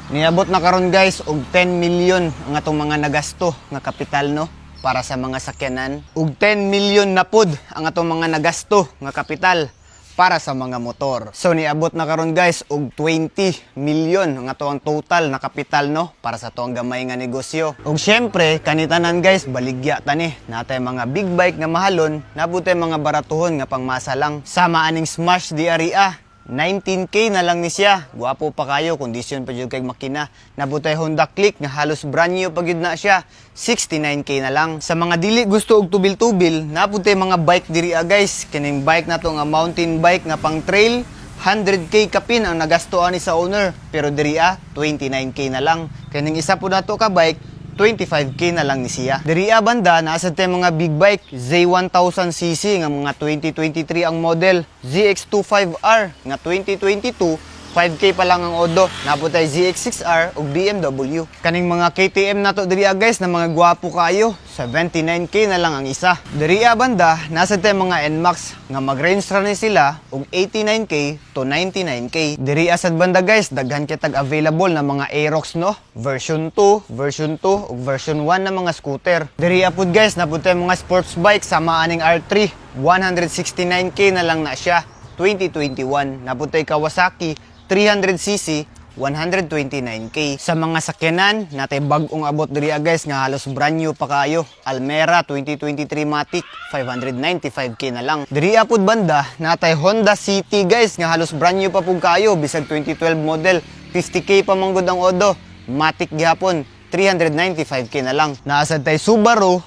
Niabot na karon guys og 10 million ang atong mga nagasto nga kapital no para sa mga sakyanan. Og 10 million na pud ang atong mga nagasto nga kapital para sa mga motor. So niabot na karon guys og 20 million ang atong total na kapital no para sa atong gamay nga negosyo. Og syempre kanitanan guys baligya tani natay mga big bike nga mahalon, nabutay mga baratuhon nga pangmasa lang. Sama aning Smash di aria 19k na lang ni siya. Guwapo pa kayo, kondisyon pa jud kay makina. Nabutay Honda Click nga halos brand new pa gyud na siya. 69k na lang. Sa mga dili gusto og tubil-tubil, nabutay mga bike diri guys. Kining bike na to nga mountain bike nga pang trail, 100k kapin ang nagastoan ni sa owner. Pero diri 29k na lang. Kining isa po na to ka bike 25k na lang ni siya. Diri banda, naasad tayo mga big bike, Z1000cc nga mga 2023 ang model, ZX25R nga 2022, 5k pa lang ang odo. Naputay ZX6R ug BMW. Kaning mga KTM na to diri guys na mga gwapo kayo, 79k na lang ang isa. Diri banda, nasa tayo mga NMAX nga mag-range ra ni sila og 89k to 99k. Diri asad banda guys, daghan kitag available na mga Aerox no, version 2, version 2 ug version 1 na mga scooter. Diri apud guys, naputay mga sports bike sama aning R3, 169k na lang na siya. 2021, naputay Kawasaki 300cc, 129k. Sa mga sakyanan, natay bag-ong abot diri guys nga halos brand new pa kayo. Almera 2023 Matic, 595k na lang. Diri apud banda, natay Honda City guys nga halos brand new pa pug kayo, bisag 2012 model, 50k pa manggod ang odo. Matic gihapon, 395k na lang. Naasad tay Subaru,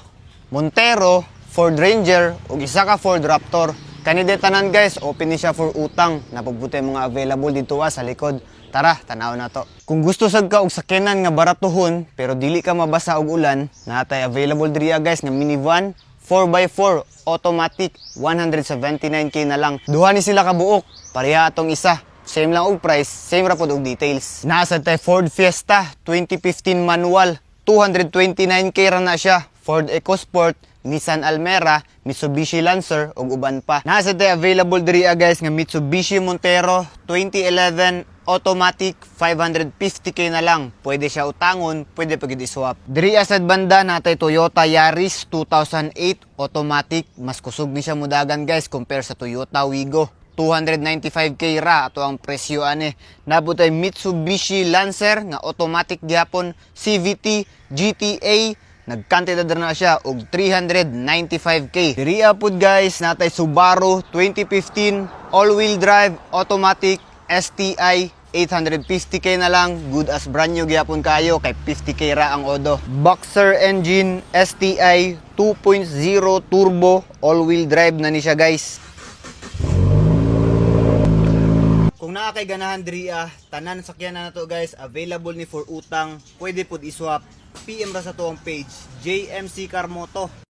Montero, Ford Ranger ug isa ka Ford Raptor. Kanide tanan guys, open ni siya for utang. Napugbuti mga available dito sa likod. Tara, tanaw na to. Kung gusto sad ka og sakyanan nga baratuhon pero dili ka mabasa og ulan, natay available diri guys nga minivan 4x4 automatic, 179k na lang. Duha ni sila ka buok, pareha atong isa. Same lang og price, same ra pod og details. Nasa tay Ford Fiesta 2015 manual, 229k ra na siya. Ford EcoSport, Nissan Almera, Mitsubishi Lancer ug uban pa. Nasa tay available diri guys nga Mitsubishi Montero 2011 automatic, 550k na lang. Pwede siya utangon, pwede pa gid i-swap. Diri asad banda natay Toyota Yaris 2008 automatic, mas kusog ni siya mudagan guys compare sa Toyota Wigo. 295k ra ato ang presyo ani. Nabutay Mitsubishi Lancer nga automatic gyapon, CVT, GTA, nagkantidad na siya og 395k. Diri apud guys natay Subaru 2015 all-wheel drive automatic STI, 850k na lang, good as brand new gyapon kayo kay 50k ra ang odo. Boxer engine STI 2.0 turbo all-wheel drive na ni siya guys. Kung naa kay ganahan diri tanan sakyanan na to guys, available ni for utang, pwede pud i-swap. PM ra sa to ang page, JMC Car Moto.